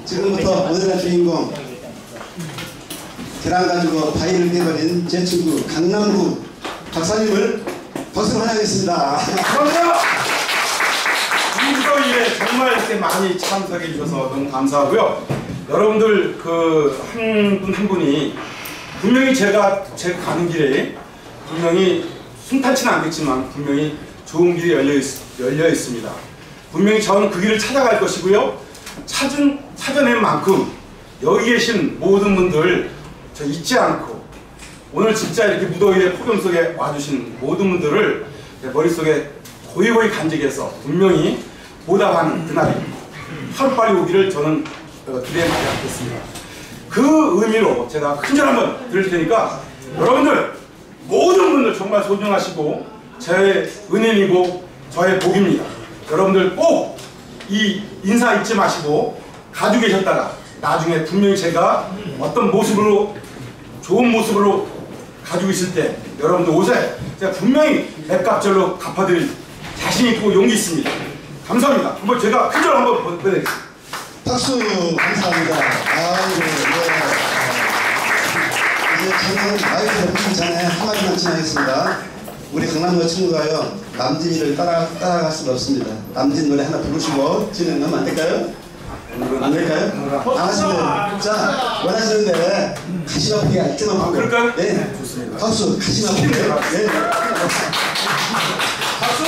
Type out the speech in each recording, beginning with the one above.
지금부터 오늘의 주인공, 계란 가지고 바위를 깨버린 제 친구 강남구 박사님을 박수로 환영하겠습니다. 감사합니다. 인도일에 정말 이렇게 많이 참석해 주셔서 너무 감사하고요. 여러분들 그 한 분 한 분이 분명히 제가 가는 길에 분명히 순탄치는 않겠지만 분명히 좋은 길이 열려 있습니다. 분명히 저는 그 길을 찾아갈 것이고요. 찾아낸 만큼 여기 계신 모든 분들 저 잊지 않고 오늘 진짜 이렇게 무더위에 폭염 속에 와주신 모든 분들을 머릿속에 고이고이 간직해서 분명히 보답하는 그날이 하루빨리 오기를 저는 기대해 마겠습니다. 그 의미로 제가 큰절 한번 드릴 테니까 여러분들 모든 분들 정말 소중하시고 제 은인이고 저의 복입니다. 여러분들 꼭 이 인사 잊지 마시고 가지고 계셨다가 나중에 분명히 제가 어떤 모습으로 좋은 모습으로 가지고 있을 때 여러분들 오세요. 제가 분명히 맵값절로 갚아드릴 자신 있고 용기 있습니다. 감사합니다. 한번 제가 큰절 한번 보내드리겠습니다. 박수 감사합니다. 아이고, 이제 저는 마이크 잡기 전에 한마디만 지나겠습니다. 우리 강남구 친구가요, 남진이를 따라갈 수가 없습니다. 남진 노래 하나 부르시고 진행하면 안 될까요? 안 될까요? 안 하시면, 자, 원하시는데 가시마 포기 알지만 하고. 그럴까요? 네, 좋습니다. 박수, 가시마 포기. 네. 박수!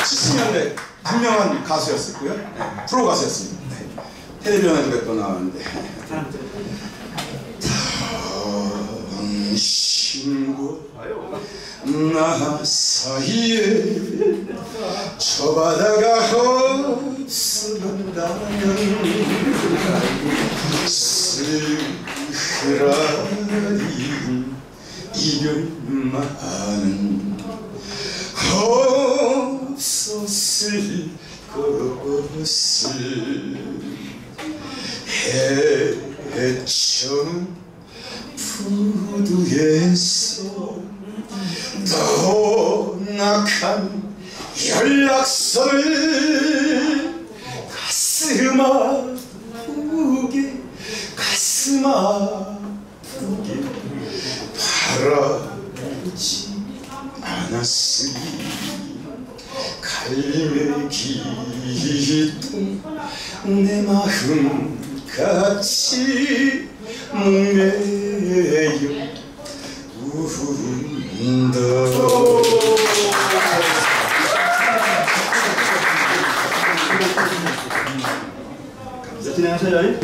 70년대 유명한 가수였었고요. 네, 프로 가수였습니다. 네. 텔레비전에도 몇 번 나왔는데. 당신과 나 사이에 저 바다가 없어간다면 슬그라인 이별만은 없었을 것을 해처는 푸두에서 떠나간 연락선을 가슴 아프게 바라보지 않았으니 갈매기도 내 마음 같이 목매여 운다. 진행하셔요.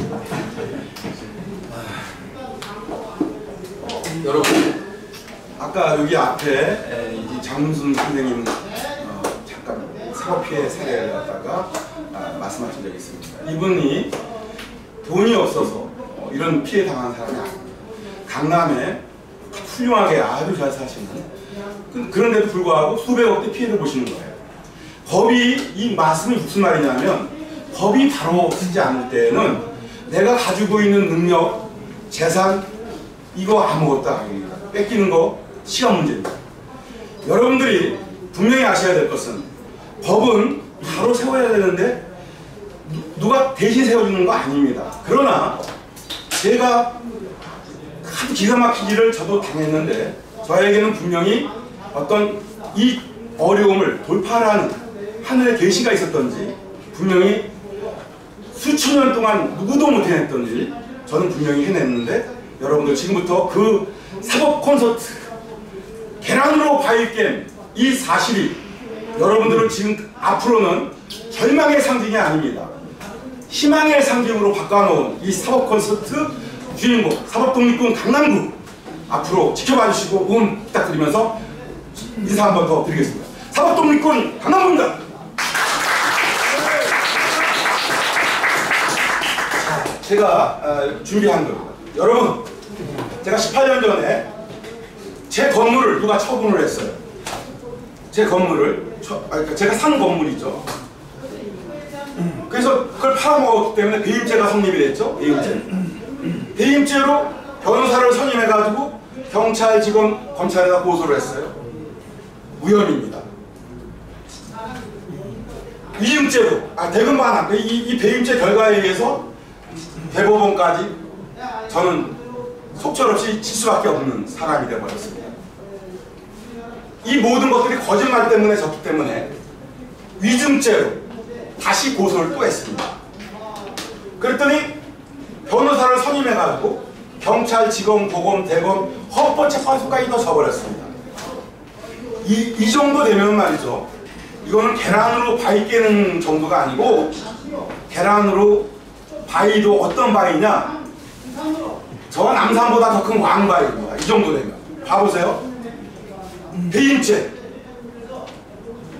여러분, 아까 여기 앞에 이 장문순 선생님 잠깐 사법피해 사례를 갖다가 말씀하신 적이 있습니다. 이분이 돈이 없어서 이런 피해 당한 사람이 아닙니다. 강남에 훌륭하게 아주 잘 사시는, 그런데도 불구하고 수백억대 피해를 보시는 거예요. 법이 이 말씀이 무슨 말이냐면, 법이 바로 쓰지 않을 때는 내가 가지고 있는 능력, 재산, 이거 아무것도 아닙니다. 뺏기는 거 시간 문제입니다. 여러분들이 분명히 아셔야 될 것은 법은 바로 세워야 되는데 누가 대신 세워주는 거 아닙니다. 그러나 제가 아주 기가 막힌 일을 저도 당했는데 저에게는 분명히 어떤 이 어려움을 돌파하는 하늘의 계시가 있었던지 분명히 수천 년 동안 누구도 못해냈던 일 저는 분명히 해냈는데 여러분들 지금부터 그 사법 콘서트 계란으로 바위 깬 이 사실이 여러분들은 지금 앞으로는 절망의 상징이 아닙니다. 희망의 상징으로 바꿔놓은 이 사법 콘서트 주인공 사법독립군 강남구 앞으로 지켜봐 주시고 응원 부탁드리면서 인사 한 번 더 드리겠습니다. 사법독립군 강남구입니다. 제가 준비한 겁니다. 여러분, 제가 18년 전에 제 건물을 누가 처분을 했어요. 제 건물을 제가 산 건물이죠. 그래서 그걸 팔아먹었기 때문에 배임죄가 성립이 됐죠. 배임죄로 변호사를 선임해가지고 경찰, 지검, 검찰에다 고소를 했어요. 우연입니다. 위증죄로 대금반환 이 배임죄 결과에 의해서 대법원까지 저는 속절없이 질 수밖에 없는 사람이 되어버렸습니다. 이 모든 것들이 거짓말 때문에 졌기 때문에 위증죄로 다시 고소를 또 했습니다. 그랬더니 변호사를 선임해가지고 경찰, 지검, 고검, 대검, 헌법재판소까지 더 져버렸습니다. 이 정도 되면 말이죠. 이거는 계란으로 바위 깨는 정도가 아니고 계란으로 바위도 어떤 바위냐? 저 남산보다 더 큰 왕바위입니다. 이 정도 되면. 봐보세요. 배임죄.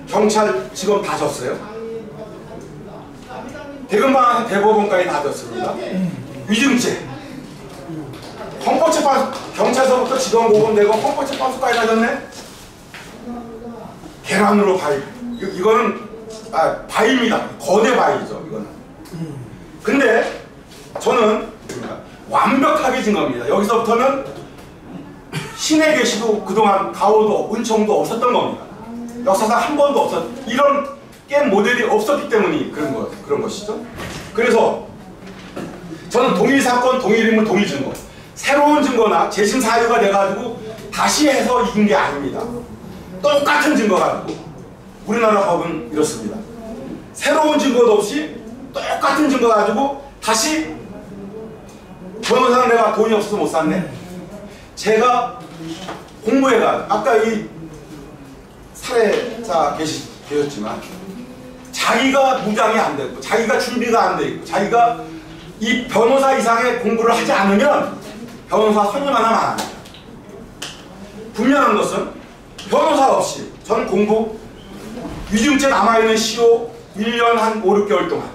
경찰, 지검 다 졌어요. 대금방 대법원까지 다 졌습니다. 위증죄. 헌법재판소, 경찰서부터 지검, 고검, 대검, 헌법재판소까지 다 졌네? 계란으로 바위. 이거는 바위입니다. 거대 바위죠. 이거는. 근데 저는 완벽하게 진 겁니다. 여기서부터는 신의 계시도 그동안 가오도 은총도 없었던 겁니다. 역사상 한 번도 없었. 이런 게임 모델이 없었기 때문에 그런 것이죠. 그래서 저는 동일 사건, 동일 인물, 동일 증거, 새로운 증거나 재심 사유가 돼가지고 다시 해서 이긴 게 아닙니다. 똑같은 증거 가지고. 우리나라 법은 이렇습니다. 새로운 증거도 없이 똑같은 증거 가지고 다시 변호사는 내가 돈이 없어서 못 샀네. 제가 공부해가 아까 이 살해자 계셨지만 자기가 무장이 안 되고 자기가 준비가 안 돼 있고 자기가 이 변호사 이상의 공부를 하지 않으면 변호사 선임 하나 안 합니다. 분명한 것은 변호사 없이 전 공부 위증죄 남아있는 시효 1년 한 5, 6개월 동안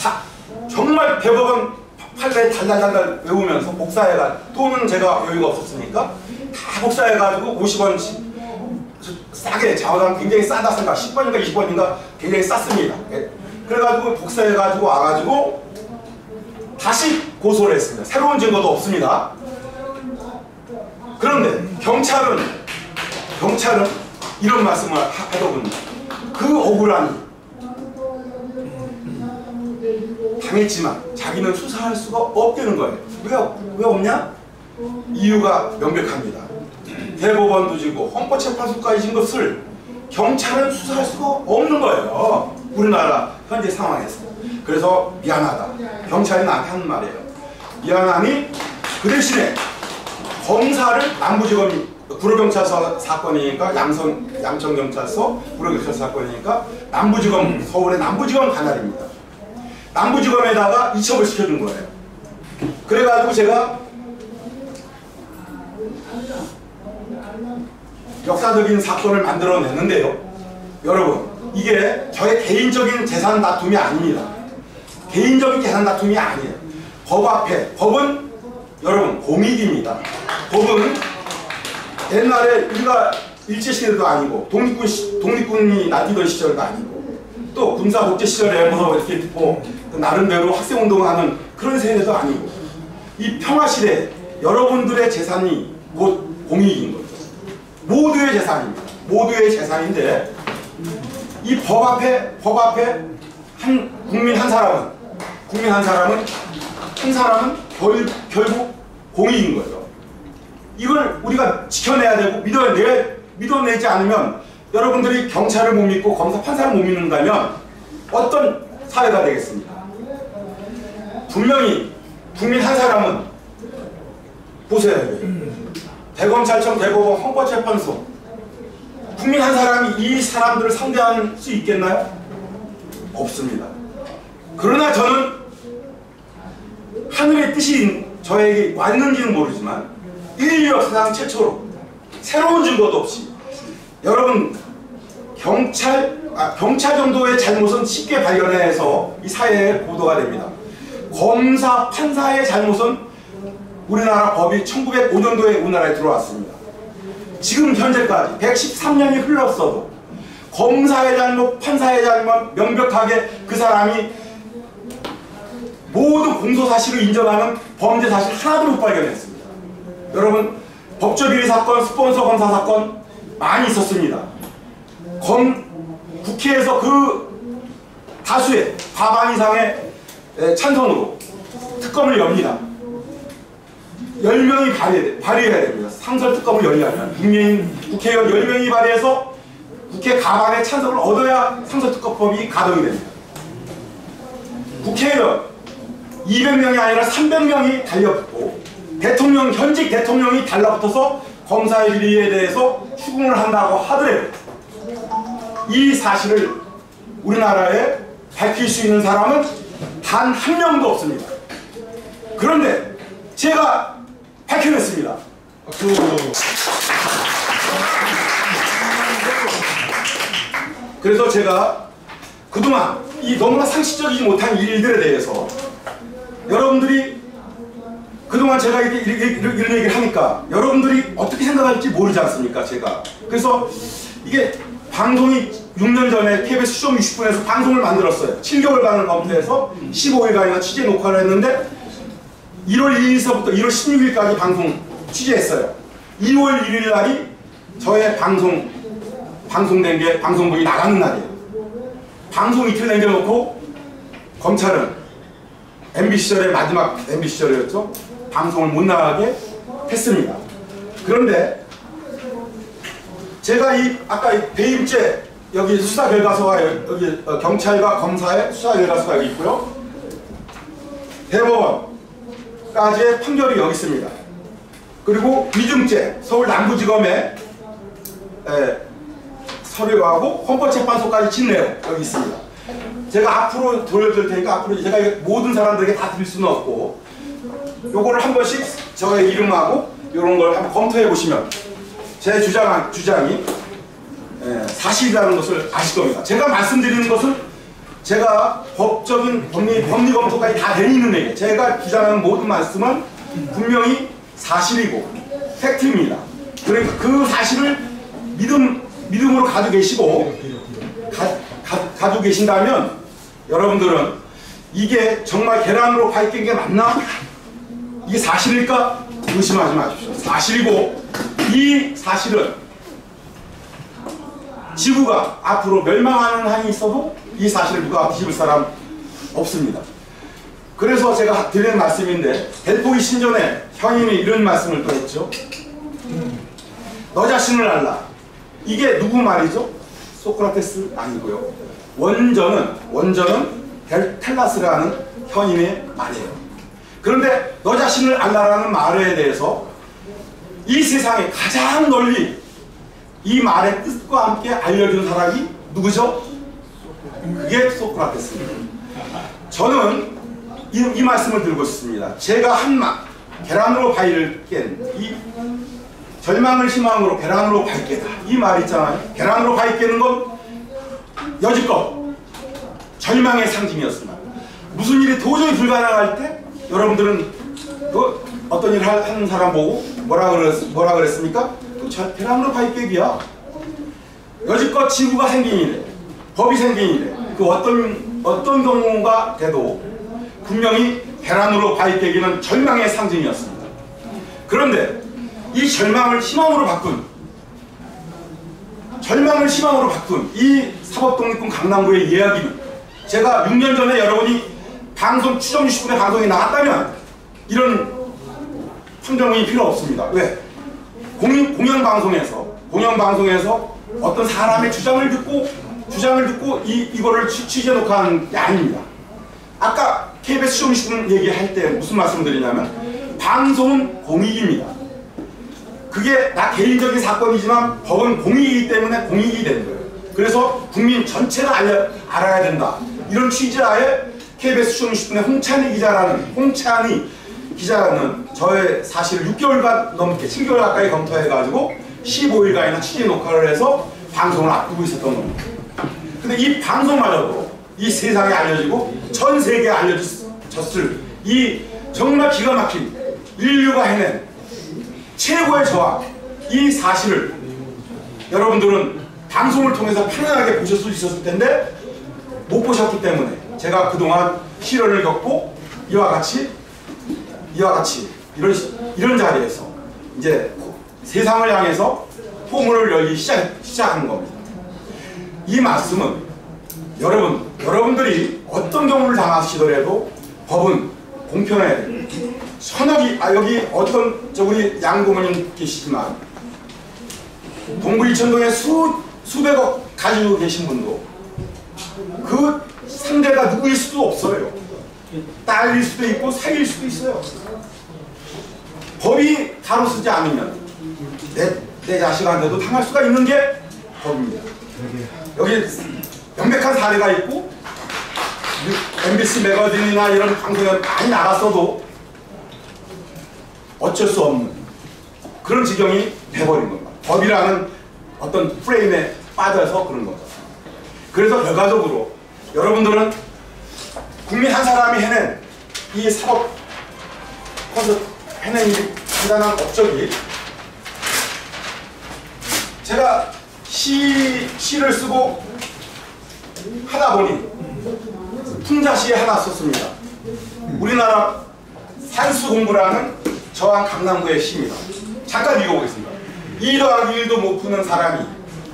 다 정말 대법원 판례 달달달달 외우면서 복사해가 돈은 제가 여유가 없었으니까 다 복사해가지고 50원씩 싸게 자원당 굉장히 싸다 생각 10번인가 20번인가 굉장히 쌌습니다. 그래가지고 복사해가지고 와가지고 다시 고소를 했습니다. 새로운 증거도 없습니다. 그런데 경찰은 이런 말씀을 하더군요. 그 억울한 당했지만 자기는 수사할 수가 없다는 거예요. 왜 없냐? 이유가 명백합니다. 대법원도 지고 헌법재판소까지 진 것을 경찰은 수사할 수가 없는 거예요. 우리나라 현재 상황에서. 그래서 미안하다. 경찰이 나한테 하는 말이에요. 미안하니 그 대신에 검사를 남부지검 구로경찰서 사건이니까 양천경찰서 구로경찰서 사건이니까 남부지검 서울의 남부지검 관할입니다. 남부지검에다가 이첩을 시켜준 거예요. 그래가지고 제가 역사적인 사건을 만들어냈는데요. 여러분 이게 저의 개인적인 재산 다툼이 아닙니다. 개인적인 재산 다툼이 아니에요. 법 앞에 법은 여러분 공익입니다. 법은 옛날에 우리가 일제시대도 아니고 독립군이 나뛰던 시절도 아니고 또 군사 독재 시절에 뭐 이렇게 뭐 나름대로 학생운동하는 그런 세대도 아니고 이 평화시대 여러분들의 재산이 곧 공익인 거죠. 모두의 재산입니다. 모두의 재산인데 이 법 앞에 국민 한 사람은 결국 공익인 거죠. 이걸 우리가 지켜내야 되고 믿어내지 않으면 여러분들이 경찰을 못 믿고 검사 판사를 못 믿는다면 어떤 사회가 되겠습니까? 분명히 국민 한 사람은 보세요. 대검찰청, 대법원, 헌법재판소 국민 한 사람이 이 사람들을 상대할 수 있겠나요? 없습니다. 그러나 저는 하늘의 뜻이 저에게 왔는지는 모르지만 인류 역사상 최초로 새로운 증거도 없이 여러분 경찰 정도의 잘못은 쉽게 발견해서 이 사회에 보도가 됩니다. 검사, 판사의 잘못은 우리나라 법이 1905년도에 우리나라에 들어왔습니다. 지금 현재까지 113년이 흘렀어도 검사의 잘못, 판사의 잘못 명백하게 그 사람이 모든 공소사실을 인정하는 범죄 사실 하나도 못 발견했습니다. 여러분 법조비리 사건, 스폰서 검사 사건 많이 있었습니다. 국회에서 그 다수의 과반 이상의 찬성으로 특검을 엽니다. 10명이 발의해야 됩니다. 상설특검을 열려면 국회의원 10명이 발의해서 국회 과반의 찬성을 얻어야 상설특검법이 가동이 됩니다. 국회의원 200명이 아니라 300명이 달려붙고 현직 대통령이 달라붙어서 검사의 비리에 대해서 추궁을 한다고 하더라도 이 사실을 우리나라에 밝힐 수 있는 사람은 단 한 명도 없습니다. 그런데 제가 밝혀냈습니다. 그래서 제가 그동안 이 너무나 상식적이지 못한 일들에 대해서 여러분들이 그동안 제가 이런 얘기를 하니까 여러분들이 어떻게 생각할지 모르지 않습니까? 제가 그래서 이게 방송이 6년 전에 KBS 수정 60분에서 방송을 만들었어요. 7개월간을 검토해서 15일간이나 취재 녹화를 했는데 1월 2일서부터 1월 16일까지 방송 취재했어요. 2월 1일 날이 저의 방송된 게 방송국이 나가는 날이에요. 방송 이틀 남겨놓고 검찰은 MB 시절의 마지막 MB 시절이었죠. 방송을 못 나가게 했습니다. 그런데 제가 아까 배임죄 여기 수사 결과서가 여기 경찰과 검사의 수사 결과서가 여기 있고요. 대법원까지의 판결이 여기 있습니다. 그리고 위증죄 서울 남부지검의 서류하고 헌법재판소까지 진 내용 여기 있습니다. 제가 앞으로 돌려드릴 테니까 앞으로 제가 모든 사람들에게 다 드릴 수는 없고 요거를 한 번씩 저의 이름하고 이런 걸 한번 검토해 보시면 제 주장이 사실이라는 것을 아실 겁니다. 제가 말씀드리는 것은 제가 법적인 법리 검토까지 다 되는 얘기예요. 제가 주장하는 모든 말씀은 분명히 사실이고 팩트입니다. 그러니까 그 사실을 믿음으로 가지고 계시고 가지고 계신다면 여러분들은 이게 정말 계란으로 파이 깬 게 맞나? 이게 사실일까? 의심하지 마십시오. 사실이고 이 사실은 지구가 앞으로 멸망하는 한이 있어도 이 사실을 누가 뒤집을 사람 없습니다. 그래서 제가 드리는 말씀인데 델포이 신전에 현인이 이런 말씀을 또 했죠. 너 자신을 알라. 이게 누구 말이죠? 소크라테스 아니고요. 원전은 텔라스라는 현인의 말이에요. 그런데 너 자신을 알라라는 말에 대해서 이 세상에 가장 널리 이 말의 뜻과 함께 알려준 사람이 누구죠? 그게 소크라테스입니다. 저는 이 말씀을 들고 싶습니다. 제가 계란으로 바위를 깬 이 절망을 희망으로 계란으로 바위 깨다 이 말 있잖아요. 계란으로 바위 깨는 건 여지껏 절망의 상징이었습니다. 무슨 일이 도저히 불가능할 때 여러분들은 어떤 일을 하는 사람 보고 뭐라 그랬습니까? 계란으로 바위 깨기야. 여지껏 지구가 생긴 이래, 법이 생긴 이래, 그 어떤 경우가 돼도 분명히 계란으로 바위 깨기는 절망의 상징이었습니다. 그런데 이 절망을 희망으로 바꾼 이 사법독립군 강남구의 이야기는 제가 6년 전에 여러분이 방송 추정 60분의 방송이 나왔다면 이런 평정이 필요 없습니다. 왜? 공영방송에서 어떤 사람의 주장을 듣고 이거를 취재 녹화한 게 아닙니다. 아까 KBS 추정 60분 얘기할 때 무슨 말씀을 드리냐면 방송은 공익입니다. 그게 나 개인적인 사건이지만 법은 공익이기 때문에 공익이 되는 거예요. 그래서 국민 전체가 알아야 된다. 이런 취지하에 KBS 추정 60분의 홍찬희 기자는 저의 사실 6개월간 넘게 7개월 가까이 검토해가지고 15일간이나 취재 녹화를 해서 방송을 앞두고 있었던 겁니다. 근데 이 방송마저도 이 세상에 알려지고 전 세계에 알려졌을 이 정말 기가 막힌 인류가 해낸 최고의 저항, 이 사실을 여러분들은 방송을 통해서 편안하게 보실 수 있었을 텐데 못 보셨기 때문에 제가 그동안 시련을 겪고 이와 같이 이런 자리에서 이제 세상을 향해서 포문을 열기 시작하는 겁니다. 이 말씀은 여러분들이 어떤 경우를 당하시더라도 법은 공평해야 됩니다. 여기 어떤 우리 양고모님 계시지만 동부 이천동에 수백억 가지고 계신 분도 그 상대가 누구일 수도 없어요. 딸일 수도 있고 사위일 수도 있어요. 법이 다루지 않으면 내 자식한테도 당할 수가 있는 게 법입니다. 여기 명백한 사례가 있고 MBC 매거진이나 이런 방송에 많이 나갔어도 어쩔 수 없는 그런 지경이 돼버린 겁니다. 법이라는 어떤 프레임에 빠져서 그런 거죠. 그래서 결과적으로 여러분들은 국민 한 사람이 해낸 이 사법 콘서트 해낸 이 대단한 업적이 제가 시를 쓰고 하다 보니 풍자시 하나 썼습니다. 우리나라 산수공부라는 저항 강남구의 시입니다. 잠깐 읽어보겠습니다. 2 더하기 1도 못 푸는 사람이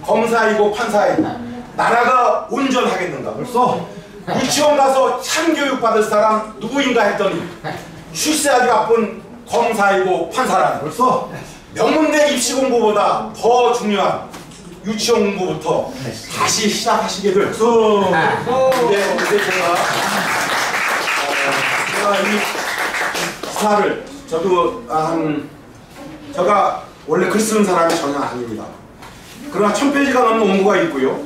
검사이고 판사이고 나라가 온전하겠는가. 벌써 유치원 가서 참교육 받을 사람 누구인가 했더니 출세하기 바쁜 검사이고 판사라는 벌써 명문대 입시 공부보다 더 중요한 유치원 공부부터 다시 시작하시게 될 수. 이제 제가 이 기사를 저도 제가 원래 글 쓰는 사람이 전혀 아닙니다. 그러나 1000페이지가 넘는 원고가 있고요.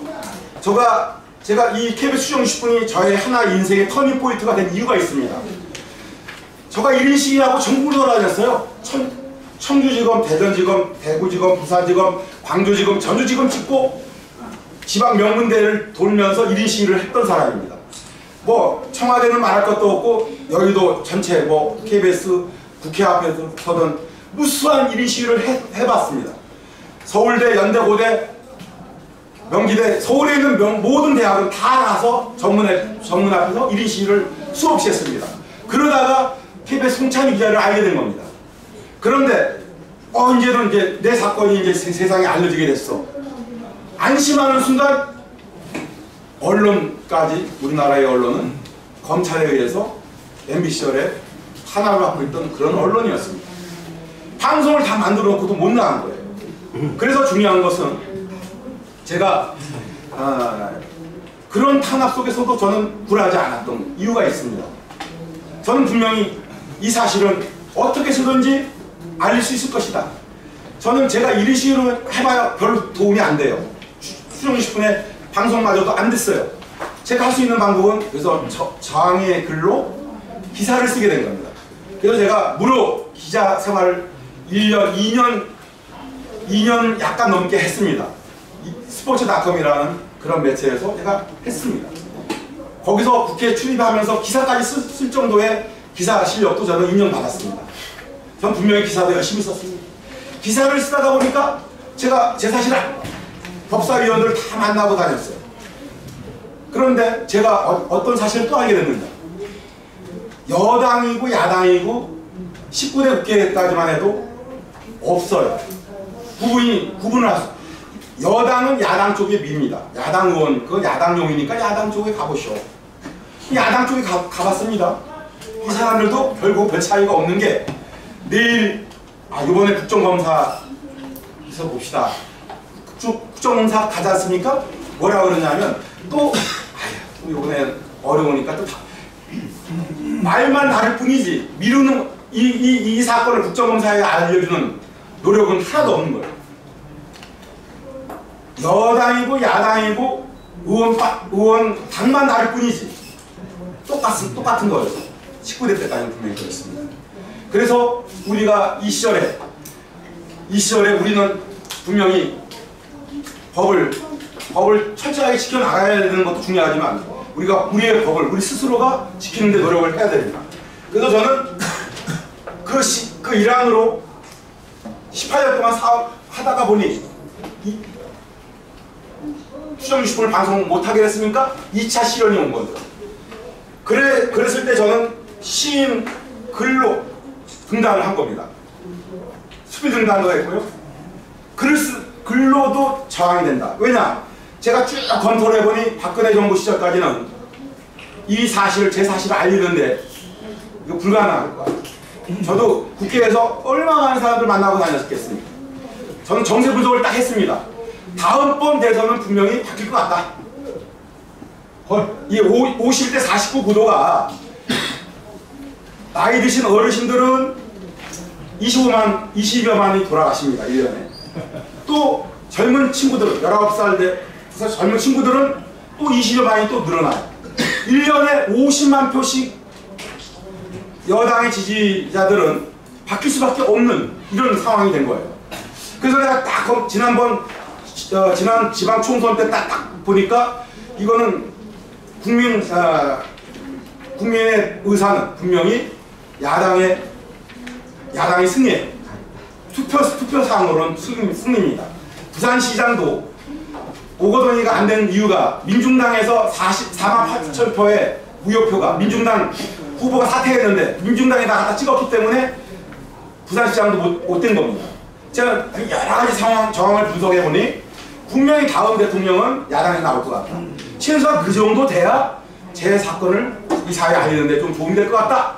제가 이 KBS 수정 60분이 저의 하나 인생의 터닝 포인트가 된 이유가 있습니다. 제가 1인 시위하고 전국을 돌아다녔어요. 청주지검, 대전지검, 대구지검, 부산지검, 광주지검, 전주지검 찍고 지방 명문대를 돌면서 1인 시위를 했던 사람입니다. 뭐 청와대는 말할 것도 없고 여의도 전체 뭐 KBS 국회 앞에서든 무수한 1인 시위를 해봤습니다. 서울대, 연대, 고대, 명기대, 서울에 있는 모든 대학은 다 나서 정문 앞에서 1인 시위를 수없이 했습니다. 그러다가 KBS 홍찬희 기자를 알게 된 겁니다. 그런데 이제는 이제 내 사건이 이제 세상에 알려지게 됐어. 안심하는 순간 언론까지, 우리나라의 언론은 검찰에 의해서 MB 시절에 탄압을 받고 있던 그런 언론이었습니다. 방송을 다 만들어 놓고도 못 나간 거예요. 그래서 중요한 것은 제가 그런 탄압 속에서도 저는 굴하지 않았던 이유가 있습니다. 저는 분명히 이 사실은 어떻게 해서든지 알릴 수 있을 것이다. 저는 제가 1인 시위로 해봐야 별 도움이 안 돼요. 수정 20분에 방송마저도 안 됐어요. 제가 할 수 있는 방법은 그래서 저항의 글로 기사를 쓰게 된 겁니다. 그래서 제가 무료 기자 생활을 1년, 2년 약간 넘게 했습니다. 스포츠닷컴이라는 그런 매체에서 제가 했습니다. 거기서 국회에 출입하면서 기사까지 쓸 정도의 기사 실력도 저는 인정받았습니다. 전 분명히 기사도 열심히 썼습니다. 기사를 쓰다가 보니까 제가 제 사실 법사위원들을 다 만나고 다녔어요. 그런데 제가 어떤 사실을 또 알게 됐는데 여당이고 야당이고 19대 국회까지만 해도 없어요. 구분을 하세요. 여당은 야당 쪽에 밉니다. 야당 의원, 그 야당용이니까 야당 쪽에 가보시오. 야당 쪽에 가봤습니다. 이 사람들도 결국 별 차이가 없는 게 내일 이번에 국정감사 있어 봅시다. 국정감사 가지 않습니까? 뭐라 그러냐면 또 이번에 어려우니까 또 말만 다를 뿐이지 미루는 이 사건을 국정감사에 알려주는 노력은 하나도 없는 거예요. 여당이고 야당이고 의원 당만 다를 뿐이지 똑같은 거예요. 19대 때까지는 분명히 그랬습니다. 그래서 우리가 이 시절에 우리는 분명히 법을 철저하게 지켜나가야 되는 것도 중요하지만 우리가 우리의 법을 우리 스스로가 지키는 데 노력을 해야 됩니다. 그래서 저는 그 일환으로 18년 동안 사업하다가 보니 수정 60분을 방송 못하게 됐으니까 2차 시련이 온 건데 그랬을 때 저는 시인 글로 등단을 한 겁니다. 수비 등단도 했고요. 글로도 저항이 된다. 왜냐? 제가 쭉 검토를 해보니 박근혜 정부 시절까지는 이 사실을, 제 사실을 알리는데 이거 불가능할 것 같아요. 저도 국회에서 얼마나 많은 사람들 만나고 다녔겠습니까? 저는 정세 분석을 딱 했습니다. 다음번 대선은 분명히 바뀔 것 같다. 이 50대 49 구도가 나이 드신 어르신들은 20여만이 돌아가십니다. 1년에. 또 젊은 친구들, 19살 젊은 친구들은 또 20여만이 또 늘어나요. 1년에 50만 표씩 여당의 지지자들은 바뀔 수밖에 없는 이런 상황이 된 거예요. 그래서 내가 딱 지난 지방 총선 때 딱 보니까 이거는 국민의 의사는 분명히 야당의 승리예요. 투표상으로는 승리입니다. 부산시장도 오거돈이가 안 된 이유가 민중당에서 44만 8천 표의 무효표가 민중당 후보가 사퇴했는데 민중당에다 갖다 찍었기 때문에 부산시장도 못 된 겁니다. 제가 여러 가지 정황을 분석해보니 분명히 다음 대통령은 야당이 나올 것 같다. 최소한 그 정도 돼야 제 사건을 이 사회에 알리는데 좀 도움이 될 것 같다.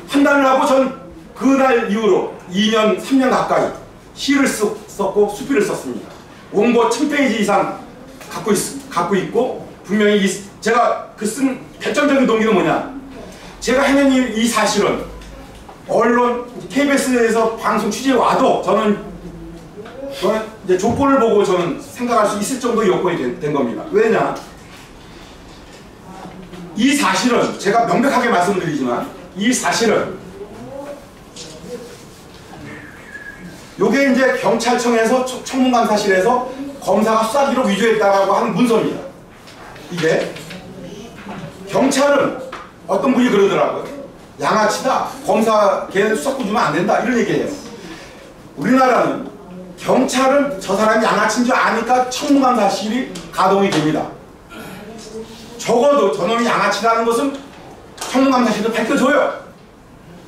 판단을 하고 전 그날 이후로 2년, 3년 가까이 시를 썼고 수필을 썼습니다. 원고 1000페이지 이상 갖고 있고 분명히 제가 그 쓴 결정적인 동기는 뭐냐. 제가 해낸 이 사실은 언론, KBS에서 방송 취재에 와도 저는 이제 조건을 보고 저는 생각할 수 있을 정도의 여건이 된 겁니다. 왜냐? 이 사실은 제가 명백하게 말씀드리지만 이 사실은 요게 이제 경찰청에서 청문감사실에서 검사가 수사기록 위조했다고 하는 문서입니다. 이게 경찰은 어떤 분이 그러더라고요. 양아치다. 검사 걔는 수사권 주면 안 된다. 이런 얘기예요. 우리나라는 경찰은 저 사람이 양아치인 줄 아니까 청문감사실이 가동이 됩니다. 적어도 저놈이 양아치라는 것은 청문감사실도 밝혀줘요.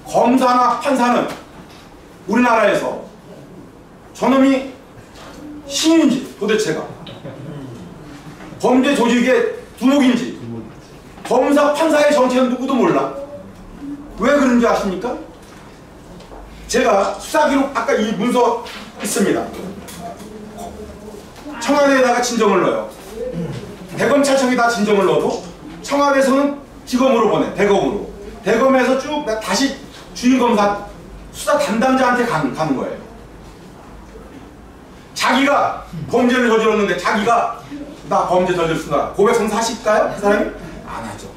검사나 판사는 우리나라에서 저놈이 신인지 도대체가 범죄 조직의 두목인지 검사 판사의 정체는 누구도 몰라. 왜 그런지 아십니까? 제가 수사기록 아까 이 문서 있습니다. 청와대에다가 진정을 넣어요. 대검찰청에다 진정을 넣어도 청와대에서는 지검으로 보내. 대검으로. 대검에서 쭉 다시 주임검사 수사 담당자한테 가는 거예요. 자기가 범죄를 저질렀는데 자기가 나 범죄 저질렀다 고백 성사하실까요? 그 사람이? 안 하죠.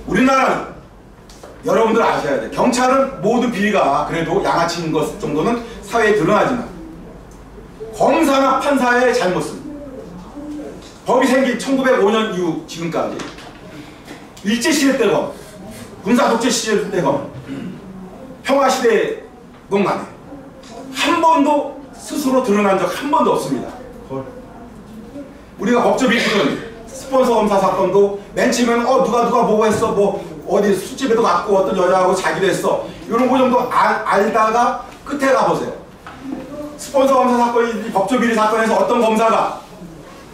우리나라는 여러분들 아셔야 돼요. 경찰은 모든 비리가 그래도 양아치인 것 정도는 사회에 드러나지만 검사나 판사의 잘못은 법이 생긴 1905년 이후 지금까지 일제시대 때건 군사독재시대 때건 평화시대 건간에 한 번도 스스로 드러난 적 한 번도 없습니다. 우리가 법조비 부는 스폰서 검사 사건도 맨 처음에는 누가 보고했어, 뭐 어디 술집에도 갔고 어떤 여자하고 자기도 했어, 이런 거 정도 알다가 끝에 가보세요. 스폰서 검사 사건이 법조비리 사건에서 어떤 검사가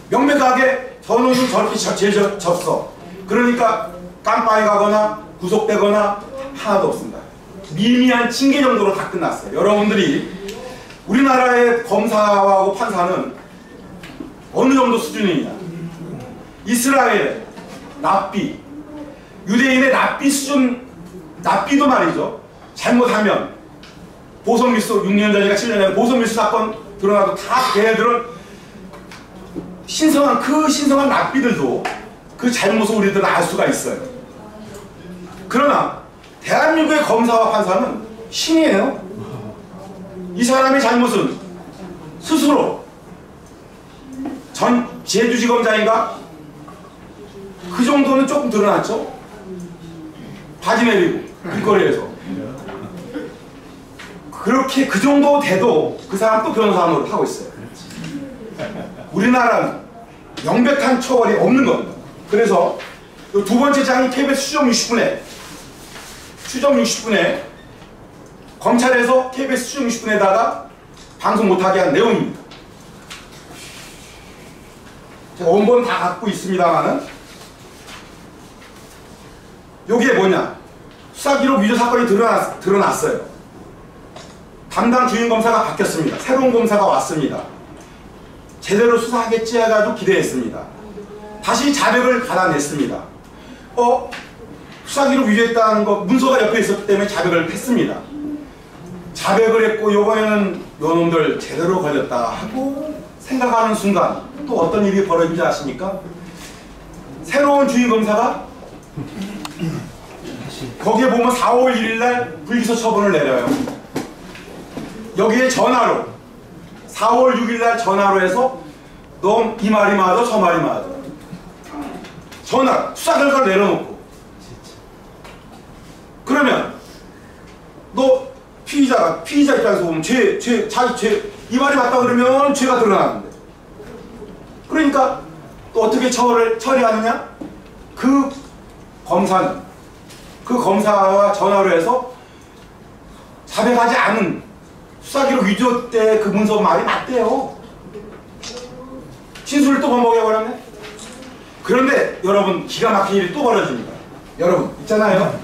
명백하게 저놈은 저렇게 졌어. 그러니까 깜빵에 가거나 구속되거나 하나도 없습니다. 미미한 징계 정도로 다 끝났어요. 여러분들이 우리나라의 검사하고 판사는 어느 정도 수준이냐. 이스라엘 납비, 유대인의 납비 수준, 납비도 말이죠. 잘못하면 보성밀수 6년 전이가 7년 전에 보성밀수 사건 드러나도 다 걔네들은 신성한 납비들도 그 잘못을 우리들은 알 수가 있어요. 그러나 대한민국의 검사와 판사는 신이에요. 이 사람의 잘못은 스스로 전 제주지검장인가? 그 정도는 조금 드러났죠? 바지 내리고 길거리에서 그렇게 그 정도 돼도 그 사람 또 변호사 노릇 하고 있어요. 우리나라는 명백한 처벌이 없는 겁니다. 그래서 두 번째 장이 KBS 추정 60분에 검찰에서 KBS 추정 60분에다가 방송 못하게 한 내용입니다. 제가 원본 다 갖고 있습니다만은 여기에 뭐냐? 수사기록 위조 사건이 드러났어요. 담당 주임 검사가 바뀌었습니다. 새로운 검사가 왔습니다. 제대로 수사하겠지 해가지고 기대했습니다. 다시 자백을 받아냈습니다. 수사기록 위조했다는 거 문서가 옆에 있었기 때문에 자백을 했습니다. 자백을 했고 요번에는 요놈들 제대로 걸렸다 하고 생각하는 순간 또 어떤 일이 벌어진지 아십니까? 새로운 주임검사가 거기에 보면 4월 1일날 불기소 처분을 내려요. 여기에 전화로 4월 6일날 전화로 해서 너 이 말이 맞아 저 말이 맞아 전화 수사 결과를 내려놓고 그러면 너 피의자 입장에서 보면 이 말이 맞다 그러면 죄가 드러나는데 그러니까 또 어떻게 처리하느냐? 그 검사는 그 검사와 전화로 해서 자백하지 않은 수사기록 위조 때 그 문서 말이 맞대요. 진술을 또 번복해버렸네. 그런데 여러분 기가 막힌 일이 또 벌어집니다. 여러분 있잖아요.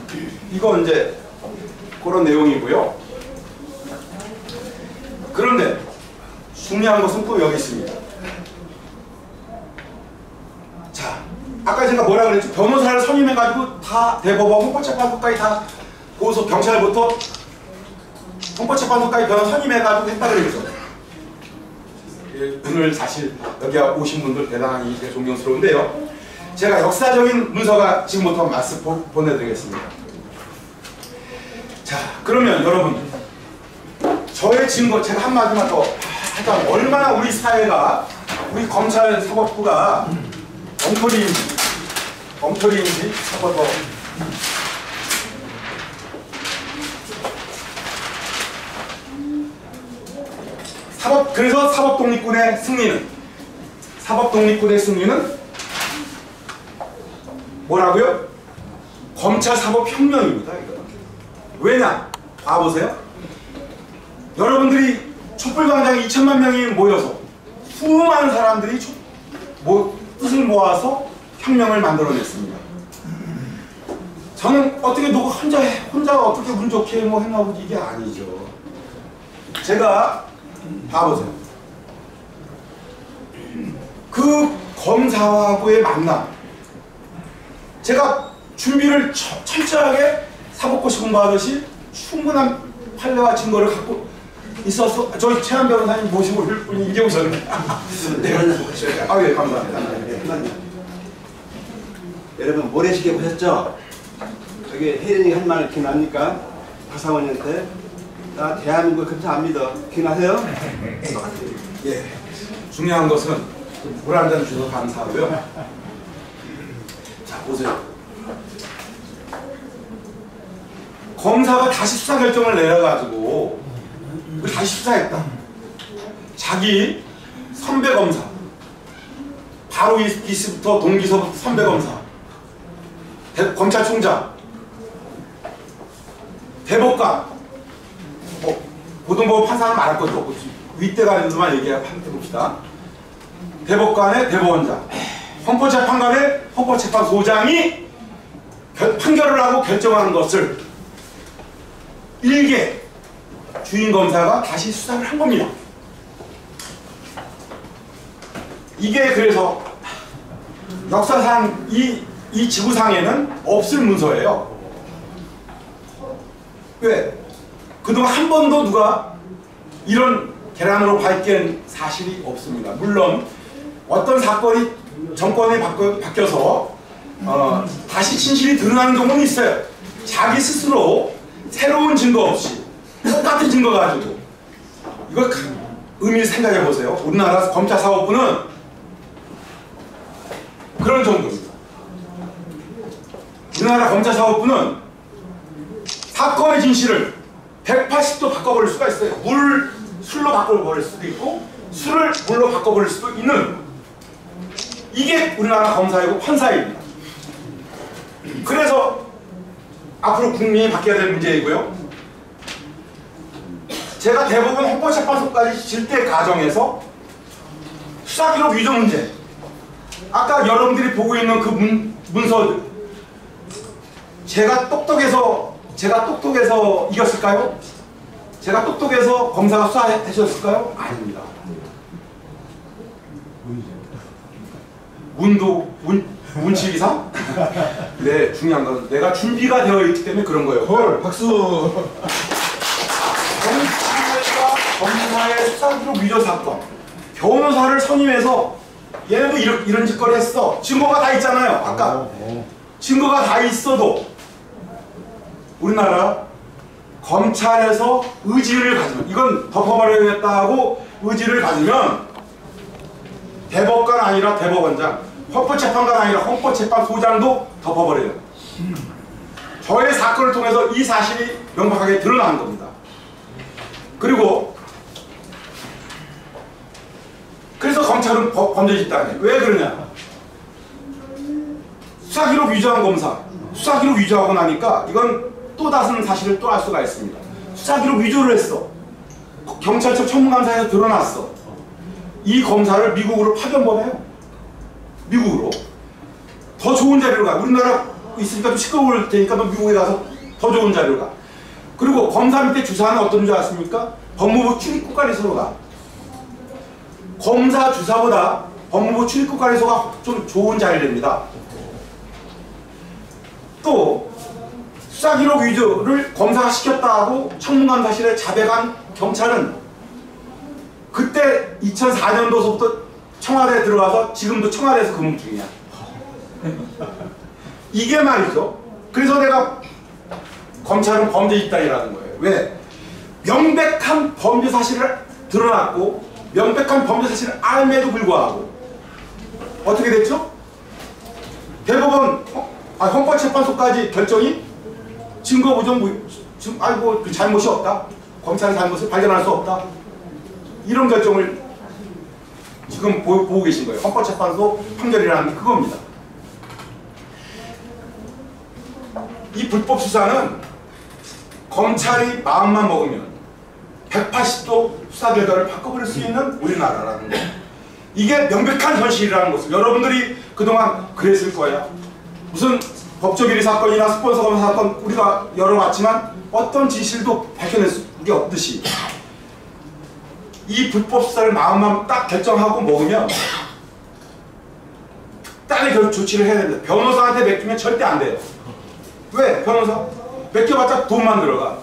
이거 이제 그런 내용이고요. 그런데 중요한 것은 또 여기 있습니다. 자, 아까 제가 뭐라 그랬죠? 변호사를 선임해가지고 다 대법원 헌법재판소까지 다 고소 경찰부터 헌법재판소까지 변호사 선임해가지고 했다 그랬죠. 오늘 사실 여기 오신 분들 대단히 존경스러운데요. 제가 역사적인 문서가 지금부터 말씀 보내드리겠습니다. 자, 그러면 여러분 저의 증거 제가 한마디만 더 하자면 얼마나 우리 사회가 우리 검찰 사법부가 엉터리인지 한번 더 그래서 사법독립군의 승리는 뭐라고요? 검찰 사법혁명입니다. 왜냐? 봐보세요. 여러분들이 촛불광장에 2천만 명이 모여서 수많은 사람들이 뜻을 모아서 혁명을 만들어냈습니다. 저는 어떻게 누구 혼자 어떻게 운 좋게 했나 이게 아니죠. 제가 봐보세요. 그 검사하고의 만남. 제가 준비를 철저하게 사법고시 공부하듯이 충분한 판례와 증거를 갖고 있어서 저희 최한 변호사님 모시고 올 분이 이제 오셨네요. 네. 예, 감사합니다. 여러분 모래시계 보셨죠? 여기 혜린이 한 말 기억납니까? 박상원한테 나 대한민국 검사 안 믿어. 기억나세요? 예. 중요한 것은 물 한 잔 주셔서 감사하고요. 자, 보세요. 검사가 다시 수사 결정을 내려가지고 다시 수사했다. 자기 선배 검사, 바로 이시부터 동기서부터 선배 검사, 검찰총장, 대법관, 고등법원 판사는 말할 것도 없고 윗대가리들만 얘기해봅시다. 대법관의 대법원장, 헌법재판관의 헌법재판소장이 판결을 하고 결정하는 것을 일개 주임검사가 다시 수사를 한 겁니다. 이게 그래서 역사상 이 지구상에는 없을 문서예요. 왜? 그동안 한 번도 누가 이런 계란으로 밝힌 사실이 없습니다. 물론 어떤 사건이 정권이 바뀌어서 다시 진실이 드러나는 경우는 있어요. 자기 스스로 새로운 증거 없이 똑같은 증거 가지고 이걸 의미를 생각해 보세요. 우리나라 검찰사법부는 그런 정도입니다. 우리나라 검찰사법부는 사건의 진실을 180도 바꿔버릴 수가 있어요. 술로 바꿔버릴 수도 있고 술을 물로 바꿔버릴 수도 있는 이게 우리나라 검사이고 판사입니다. 그래서 앞으로 국민이 바뀌어야 될 문제이고요. 제가 대법원 헌법재판소까지 질 때 과정에서 수사기록 위조 문제, 아까 여러분들이 보고 있는 그 문서들, 제가 똑똑해서 이겼을까요? 제가 똑똑해서 검사가 수사해 주셨을까요? 아닙니다. 문치 이상? 네, 중요한 건 내가 준비가 되어 있기 때문에 그런 거예요. 헐, 박수. 검사의 수사기록 위조 사건, 변호사를 선임해서 얘네도 이런 짓거리 했어. 증거가 다 있잖아요. 아까 증거가 다 있어도 우리나라 검찰에서 의지를 가지면, 이건 덮어버려야겠다고 의지를 가지면 대법관 아니라 대법원장, 헌법재판관 아니라 헌법재판소장도 덮어버려요. 저의 사건을 통해서 이 사실이 명백하게 드러나는 겁니다. 그리고 그래서 검찰은 범죄 집단이에요. 왜 그러냐? 수사기록 위조한 검사, 수사기록 위조하고 나니까 이건 또 다른 사실을 또 알 수가 있습니다. 수사기록 위조를 했어. 경찰청 청문감사에서 드러났어. 이 검사를 미국으로 파견 보내요. 미국으로. 더 좋은 자리로 가. 우리나라 있으니까 좀 시끄러울 테니까 너 미국에 가서 더 좋은 자리로 가. 그리고 검사 밑에 주사는 어떤 줄 아십니까? 법무부 출입국관리소로 가. 검사 주사보다 법무부 출입국관리소가 좀 좋은 자리랍니다. 또 수사기록 위조를 검사가 시켰다고 청문감사실에 자백한 경찰은 그때 2004년도서부터 청와대에 들어가서 지금도 청와대에서 근무 중이야. 이게 말이죠. 그래서 내가 검찰은 범죄 집단이라는 거예요. 왜? 명백한 범죄 사실을 드러났고 명백한 범죄 사실을 알면에도 불구하고 어떻게 됐죠? 대법원 헌법재판소까지 결정이 증거 부정 그 잘못이 없다. 검찰의 잘못을 발견할 수 없다. 이런 결정을 지금 보고 계신 거예요. 헌법재판소 판결이라는 게 그겁니다. 이 불법 수사는 검찰이 마음만 먹으면 180도 수사 결과를 바꿔버릴 수 있는 우리나라라는 거예요. 이게 명백한 현실이라는 것을 여러분들이 그동안 그랬을 거예요. 무슨 법조비리 사건이나 스폰서 검사 사건 우리가 열어봤지만 어떤 진실도 밝혀낼 수 없듯이 이 불법 수사를 마음만 딱 결정하고 먹으면 특단의 조치를 해야 됩니다. 변호사한테 맡기면 절대 안 돼요. 왜? 변호사? 맡겨봤자 돈만 들어가.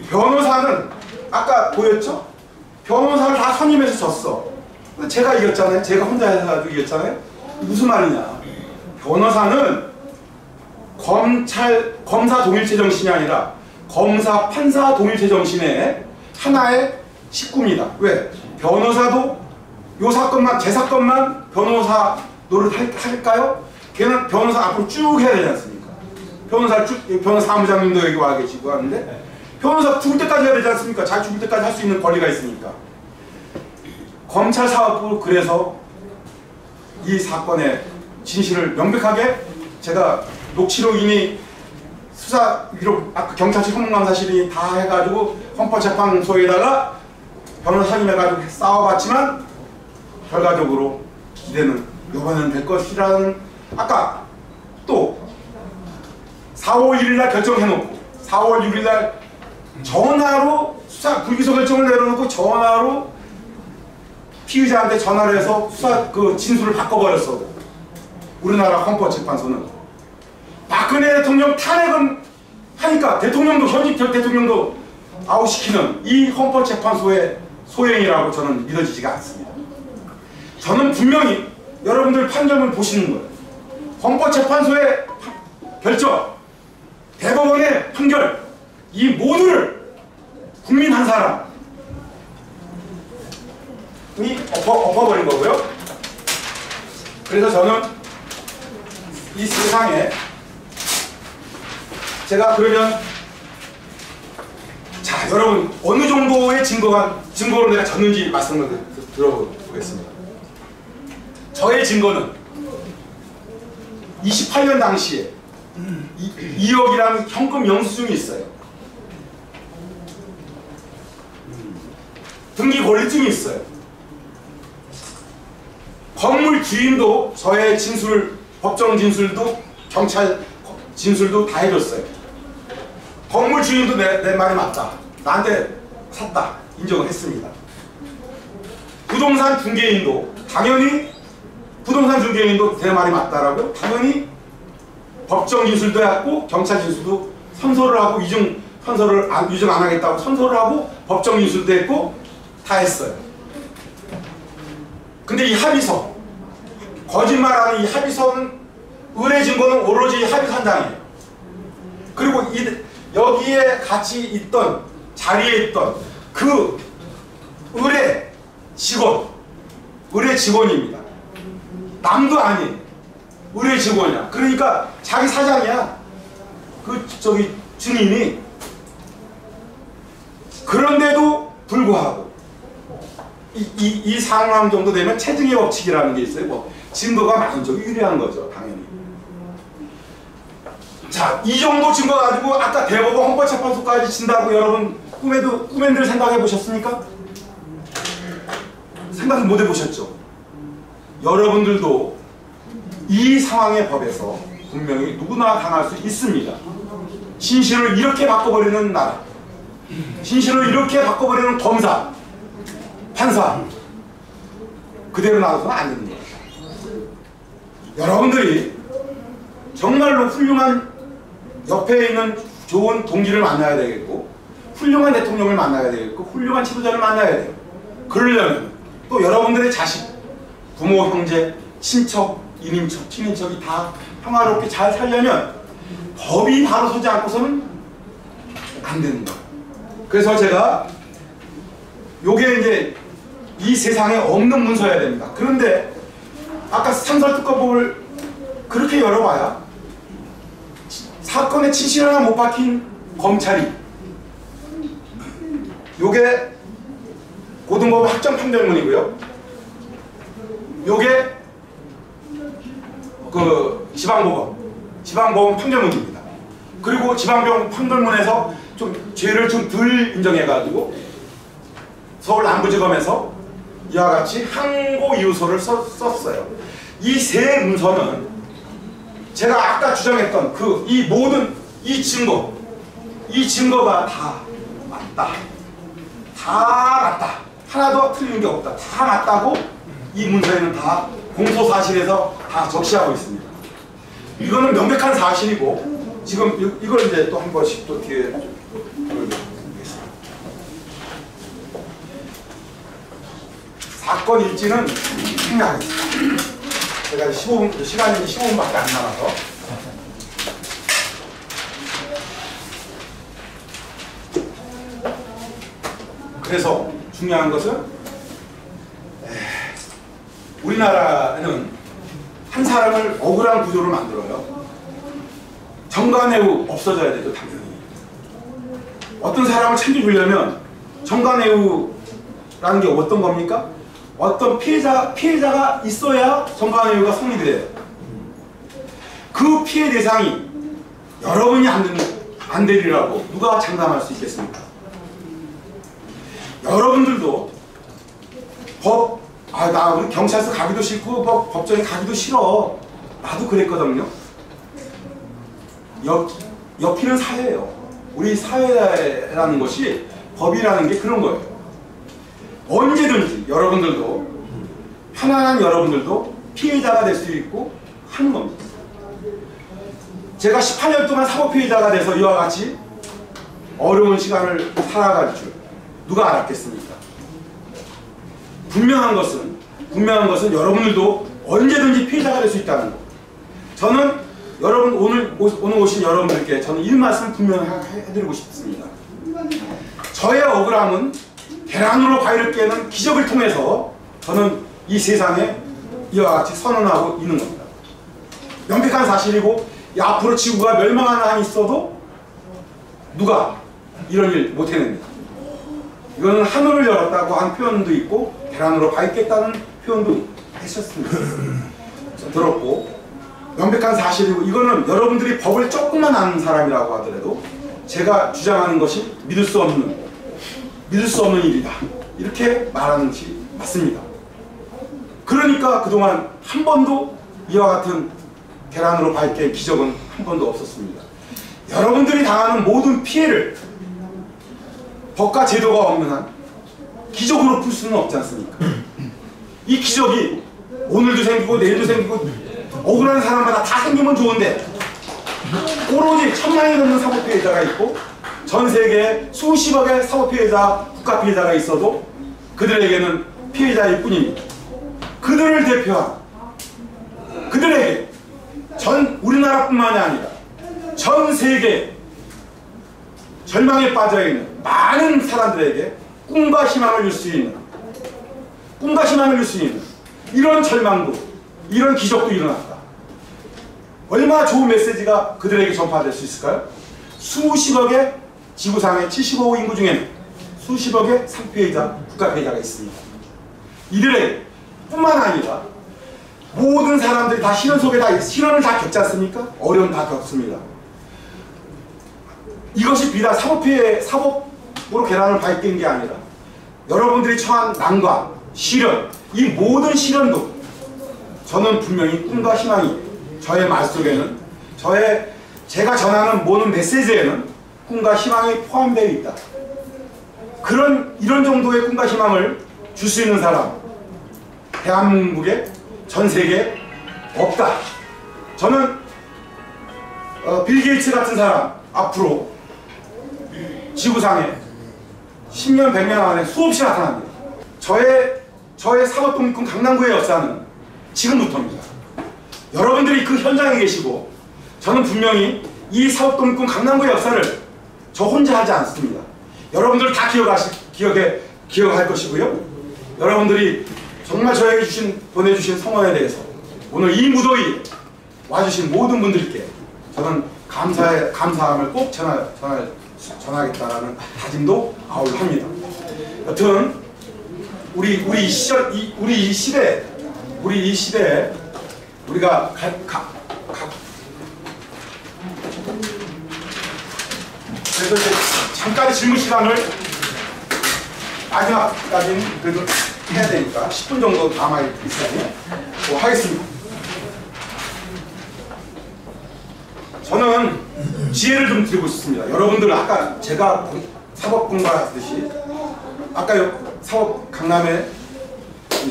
변호사는 아까 보였죠? 변호사를 다 선임해서 졌어. 제가 이겼잖아요. 제가 혼자 해서 이겼잖아요. 무슨 말이냐? 변호사는 검사 동일체 정신이 아니라 검사, 판사 동일체 정신의 하나의 식구입니다. 왜? 변호사도 요 사건만, 제 사건만 변호사 노릇 할까요? 걔는 변호사 앞으로 쭉 해야 되지 않습니까? 변호사 사무장님도 여기 와 계시고 하는데 변호사 죽을 때까지 해야 되지 않습니까? 잘 죽을 때까지 할 수 있는 권리가 있으니까. 검찰 사업부 그래서 이 사건의 진실을 명백하게 제가 녹취록 이미 수사 기록 아까 경찰청 청문감사실이 다 해가지고 헌법재판소에다가 변호사 선임해가지고 싸워봤지만 결과적으로 기대는 이번에는 될 것이라는 아까 또 4월 1일날 결정해놓고 4월 6일날 전화로 수사 불기소 결정을 내려놓고 전화로 피의자한테 전화를 해서 수사 그 진술을 바꿔버렸어. 우리나라 헌법재판소는 박근혜 대통령 탄핵은 하니까 대통령도 현직 대통령도 아웃시키는 이 헌법재판소의 소행이라고 저는 믿어지지가 않습니다. 저는 분명히 여러분들 판결문 보시는 거예요. 헌법재판소의 결정, 대법원의 판결, 이 모두를 국민 한 사람이 엎어버린 거고요. 그래서 저는 이 세상에 제가 그러면 자 여러분 어느 정도의 증거로 내가 졌는지 말씀을 들어보겠습니다. 저의 증거는 28년 당시에 2억이라는 현금 영수증이 있어요. 등기 권리증이 있어요. 건물 주인도 저의 진술, 법정 진술도 경찰 진술도 다 해줬어요. 건물 주인도 내 말이 맞다. 나한테 샀다. 인정을 했습니다. 부동산 중개인도 당연히 부동산 중개인도 내 말이 맞다라고 당연히 법정 진술도 했고 경찰 진술도 선서를 하고 유증 안 하겠다고 선서를 하고 법정 진술도 했고 다 했어요. 근데 이 합의서 거짓말하는 이 합의서는 의뢰 증거는 오로지 합의선장이에요. 그리고 여기에 같이 있던 자리에 있던 그 의뢰 직원입니다. 남도 아니에요. 의뢰 직원이야. 그러니까 자기 사장이야. 그 저기 증인이. 그런데도 불구하고 이 상황 정도 되면 체증의 법칙이라는 게 있어요. 뭐 증거가 많은 쪽이 유리한 거죠. 당연히. 자, 이 정도 증거 가지고 아까 대법원 헌법재판소까지 진다고 여러분 꿈에들 생각해 보셨습니까? 생각을 못 해보셨죠? 여러분들도 이 상황의 법에서 분명히 누구나 당할 수 있습니다. 신신을 이렇게 바꿔버리는 나라, 신신을 이렇게 바꿔버리는 검사, 판사, 그대로 놔둬서는 안 됩니다. 여러분들이 정말로 훌륭한 옆에 있는 좋은 동지를 만나야 되겠고, 훌륭한 대통령을 만나야 되겠고, 훌륭한 지도자를 만나야 돼요. 그러려면 또 여러분들의 자식, 부모, 형제, 친척, 인인척, 친인척이 다 평화롭게 잘 살려면 법이 바로 서지 않고서는 안 되는 거예요. 그래서 제가 요게 이제 이 세상에 없는 문서여야 됩니다. 그런데 아까 상설특검법을 그렇게 열어봐야 사건의 진실 하나 못 밝힌 검찰이 요게 고등법 확정 판결문이고요. 요게 그 지방법원 판결문입니다. 그리고 지방법원 판결문에서 좀 죄를 좀 덜 인정해가지고 서울 남부지검에서 이와 같이 항고 이유서를 썼어요. 이 세 문서는 제가 아까 주장했던 이 모든 이 증거가 다 맞다. 하나도 틀린 게 없다. 다 맞다고 이 문서에는 다 공소사실에서 다 적시하고 있습니다. 이거는 명백한 사실이고 지금 이걸 이제 또 한 번씩 또 뒤에 보겠습니다. 사건 일지는 생략하겠습니다. 제가 시간이 15분밖에 안 남아서 그래서 중요한 것은 우리나라는 한 사람을 억울한 구조를 만들어요. 정관예우 없어져야 되죠. 당연히 어떤 사람을 챙겨주려면 정관예우라는 게 어떤 겁니까? 어떤 피해자가 있어야 정관예우가 성립돼요. 그 피해 대상이 여러분이 안 되리라고 누가 장담할 수 있겠습니까? 여러분들도 나 우리 경찰서 가기도 싫고 법정에 가기도 싫어. 나도 그랬거든요. 엮이는 사회예요. 우리 사회라는 것이 법이라는 게 그런 거예요. 언제든지 여러분들도 편안한 여러분들도 피해자가 될 수 있고 하는 겁니다. 제가 18년 동안 사법피해자가 돼서 이와 같이 어려운 시간을 살아갈 줄 누가 알았겠습니까? 분명한 것은 여러분들도 언제든지 피해자가 될 수 있다는 것. 저는 여러분 오늘 오신 여러분들께 저는 이 말씀 분명히 해드리고 싶습니다. 저의 억울함은 계란으로 과일을 깨는 기적을 통해서 저는 이 세상에 이와 같이 선언하고 있는 겁니다. 명백한 사실이고 앞으로 지구가 멸망하는 한이 있어도 누가 이런 일 못해냅니다. 이거는 하늘을 열었다고 한 표현도 있고 계란으로 밝겠다는 표현도 했었습니다. 들었고 명백한 사실이고 이거는 여러분들이 법을 조금만 아는 사람이라고 하더라도 제가 주장하는 것이 믿을 수 없는 일이다. 이렇게 말하는 것이 맞습니다. 그러니까 그동안 한 번도 이와 같은 계란으로 밝게 기적은 한 번도 없었습니다. 여러분들이 당하는 모든 피해를 법과 제도가 없는 한 기적으로 풀 수는 없지 않습니까? 이 기적이 오늘도 생기고 내일도 생기고 억울한 사람마다 다 생기면 좋은데 오로지 1000명이 넘는 사법피해자가 있고 전 세계에 수십억의 사법피해자, 국가피해자가 있어도 그들에게는 피해자일 뿐입니다. 그들을 대표한 그들에게 전 우리나라뿐만이 아니라 전 세계 절망에 빠져있는 많은 사람들에게 꿈과 희망을 줄 수 있는 이런 절망도 이런 기적도 일어났다. 얼마나 좋은 메시지가 그들에게 전파될 수 있을까요? 수십억의 지구상의 75억 인구 중에는 수십억의 상피해자, 국가피해자가 있습니다. 이들에게 뿐만 아니라 모든 사람들이 다 시련 속에 시련을 다 겪지 않습니까? 어려움 다 겪습니다. 이것이 비단 사법으로 계란을 밝힌 게 아니라 여러분들이 처한 난관, 시련, 이 모든 시련도 저는 분명히 꿈과 희망이 저의 말 속에는 제가 전하는 모든 메시지에는 꿈과 희망이 포함되어 있다. 이런 정도의 꿈과 희망을 줄 수 있는 사람 대한민국에 전 세계에 없다. 저는 빌 게이츠 같은 사람 앞으로 지구상에 10년, 100년 안에 수없이 나타납니다. 저의 사법독립군 강남구의 역사는 지금부터입니다. 여러분들이 그 현장에 계시고 저는 분명히 이 사법독립군 강남구의 역사를 저 혼자 하지 않습니다. 여러분들 다 기억할 것이고요. 여러분들이 정말 저에게 보내주신 성원에 대해서 오늘 이 무더위에 와주신 모든 분들께 저는 감사함을 꼭 전하겠다라는 다짐도 아울합니다. 여튼 우리 이 시대에 우리가 그래서 이제 잠깐의 질문 시간을 마지막까지는 그래도 해야 되니까 10분 정도 남아 있으니 하겠습니다. 저는 지혜를 좀 드리고 싶습니다. 여러분들 아까 제가 사법 공부하듯이 아까 사법 강남의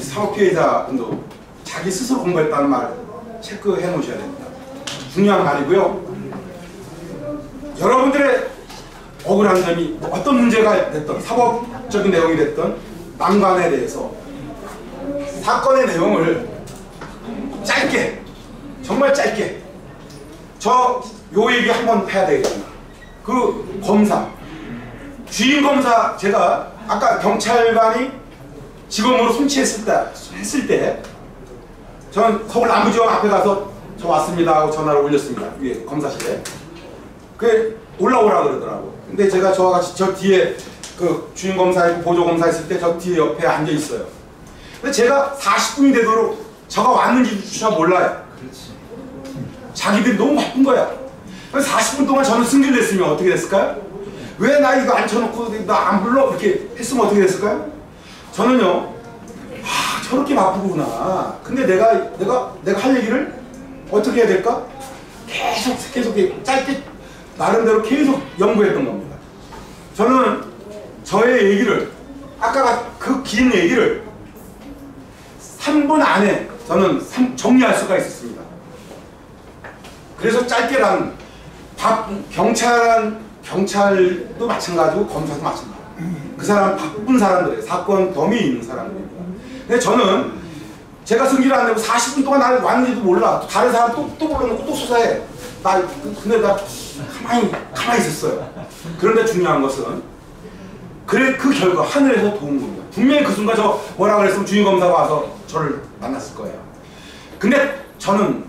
사법 피해자분도 자기 스스로 공부했다는 말 체크해 놓으셔야 됩니다. 중요한 말이고요. 여러분들의 억울한 점이 어떤 문제가 됐던 사법적인 내용이 됐던 난관에 대해서 사건의 내용을 짧게 정말 짧게 요 얘기 한번 해야 되겠습니다. 그 검사 주임 검사 제가 아까 경찰관이 직원으로 송치했을 때 저는 서울 남부지원 앞에 가서 저 왔습니다 하고 전화를 올렸습니다. 위에 검사실에 그게 올라오라 그러더라고. 근데 제가 저와 같이 저 뒤에 그 주임검사 있고 보조검사 있을 때 저 뒤에 옆에 앉아 있어요. 근데 제가 40분이 되도록 저가 왔는지조차 몰라요. 그렇지. 자기들이 너무 바쁜 거야. 그래서 40분 동안 저는 승질냈으면 어떻게 됐을까요? 왜 나 이거 앉혀놓고 나 안 불러? 이렇게 했으면 어떻게 됐을까요? 저는요, 저렇게 바쁘구나. 근데 내가 할 얘기를 어떻게 해야 될까? 계속 짧게 나름대로 계속 연구했던 겁니다. 저는 저의 얘기를 아까 그 긴 얘기를 3분 안에 저는 정리할 수가 있었습니다. 그래서 짧게라는 경찰도 마찬가지고 검사도 마찬가지고 그 사람 바쁜 사람들이에요. 사건 범위에 있는 사람들입니다. 근데 저는 제가 승질 안 내고 40분 동안 나를 왔는지도 몰라. 다른 사람 또 불러놓고 또 수사해. 근데 나 가만히 있었어요. 그런데 중요한 것은 그 결과 하늘에서 도운 겁니다. 분명히 그 순간 저 뭐라 그랬으면 주임검사가 와서 저를 만났을 거예요. 근데 저는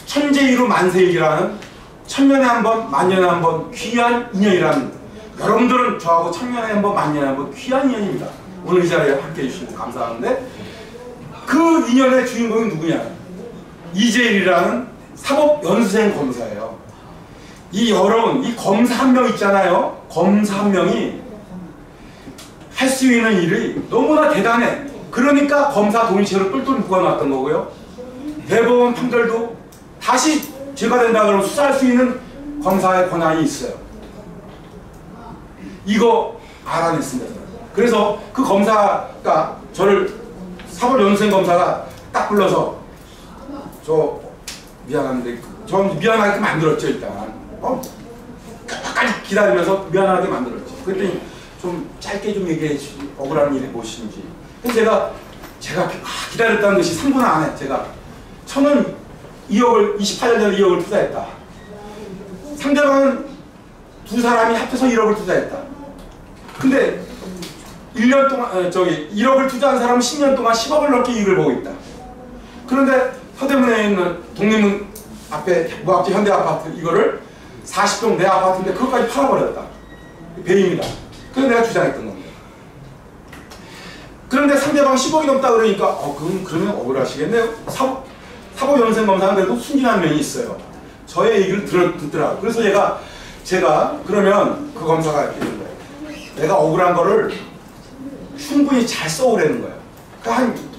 천재이루 만세일이라는 천년에 한 번, 만년에 한 번 귀한 인연이라는 여러분들은 저하고 천년에 한 번, 만년에 한 번 귀한 인연입니다. 오늘 이 자리에 함께 해주시고 감사하는데 그 인연의 주인공이 누구냐? 이재일이라는 사법연수생 검사예요. 이 검사 한 명 있잖아요. 검사 한 명이 할 수 있는 일이 너무나 대단해. 그러니까 검사 동의체로 똘똘 묶어놨던 거고요. 대법원 판결도 다시 죄가 된다 그러면 수사할 수 있는 검사의 권한이 있어요. 이거 알아냈습니다. 그래서 그 검사가 저를 사법연수생 검사가 딱 불러서 저 미안한데 저 미안하게 만들었죠. 일단 끝까지 기다리면서 미안하게 만들었죠. 그랬더니 좀 짧게 좀 얘기해 주시 억울한 일이 무엇인지. 그래서 제가 기다렸다는 듯이 3분 안에 제가 저는 28년 전에 2억을 투자했다. 상대방은 두 사람이 합쳐서 1억을 투자했다. 근데 1년 동안 1억을 투자한 사람은 10년 동안 10억을 넘게 이익을 보고 있다. 그런데 서대문에 있는 독립문 앞에 무합지 현대아파트 이거를 40동 내 아파트인데 그것까지 팔아버렸다. 배임이다. 그래서 내가 주장했던 겁니다. 그런데 상대방 10억이 넘다 그러니까 그러면 억울하시겠네요. 사법연수생검사는 그래도 순진한 면이 있어요. 저의 얘기를 듣더라고요. 그래서 제가 그러면 그 검사가 이렇게 되는 거예요. 내가 억울한 거를 충분히 잘 써오라는 거예요. 그러니까 한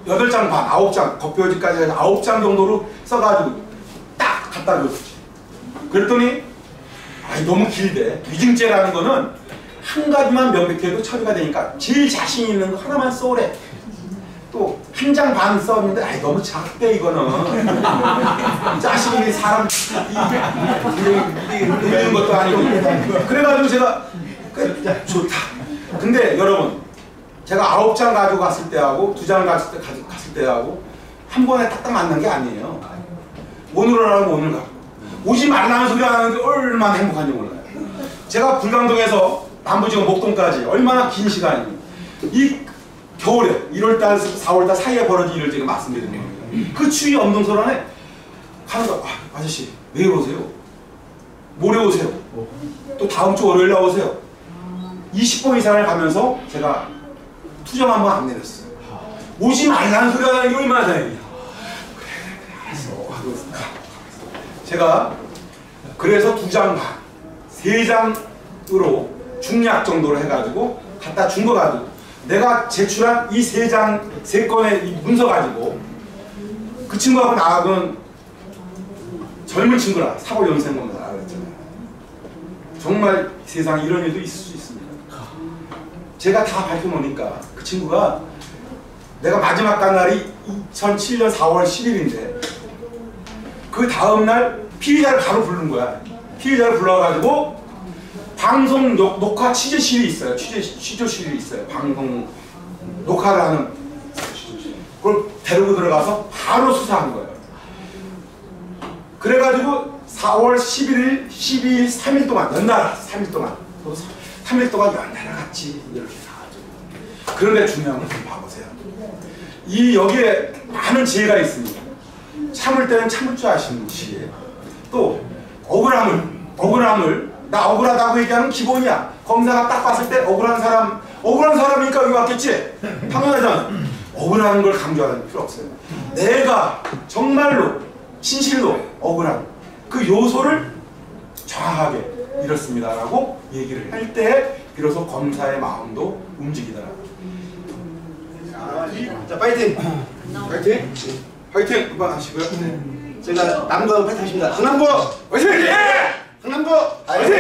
8장 반, 9장, 겉표지까지 해서 9장 정도로 써가지고 딱 갖다 줬지. 그랬더니 너무 길대. 위증죄라는 거는 한 가지만 명백해도 처리가 되니까 제일 자신 있는 거 하나만 써오래. 또 한 장 반 썼는데 너무 작대 이거는. 자식이 사람 이기는 것도 아니고. 그래가지고 제가 좋다. 근데 여러분 제가 9장 가지고 갔을 때하고 2장 갔을 때하고 한 번에 딱딱 만난 게 아니에요. 오늘 오라고 오늘 가고 오지 말라는 소리 안 하는데 얼마나 행복한지 몰라요. 제가 불광동에서 남부지구 목동까지 얼마나 긴 시간이 이 겨울에 1월달 4월달 사이에 벌어진 일을 제가 말씀드리는 거예요. 그 추위 엄동설안에 가는 거 아저씨 내일 오세요. 모레 오세요. 또 다음 주 월요일 나오세요. 20번 이상을 가면서 제가 투정 한번 안 내렸어요. 오지 말라는 소리 하는 게 얼마나 다행이야. 그래 알았어 하고 제가 그래서 2장 반 3장으로 중략 정도로 해가지고 갖다 준 거 가지고 내가 제출한 이 3건의 이 문서 가지고 그 친구하고 나하고는 젊은 친구라 사법연수생검사 그랬잖아요. 정말 세상에 이런 일도 있을 수 있습니다. 제가 다 밝혀놓으니까 그 친구가 내가 마지막 간 날이 2007년 4월 10일인데 그 다음날 피의자를 바로 부른 거야. 피의자를 불러가지고 방송 녹화 취재실이 있어요. 취조실이 있어요. 방송 녹화를 하는 그걸 데리고 들어가서 바로 수사한 거예요. 그래가지고 4월 11일, 12일, 3일 동안 연달아 3일 동안 3일 동안 연달아 같이 이렇게 가가지고 그런데 중요한 건 좀 봐보세요. 여기에 많은 지혜가 있습니다. 참을 때는 참을 줄 아시는 지혜. 또 억울함을 나 억울하다고 얘기하는 기본이야. 검사가 딱 봤을 때 억울한 사람이니까 여기 왔겠지. 당연하잖아. 억울한 걸 강조하는 필요 없어요. 내가 정말로 진실로 억울한 그 요소를 정확하게 이렇습니다라고 얘기를 할 때 비로소 검사의 마음도 움직이더라고요. 자, 파이팅! 파이팅! 파이팅! 한번 하시고요. 제가 남부 파이팅 하십니다. 강남부! 화이팅! 강남부! 화이팅!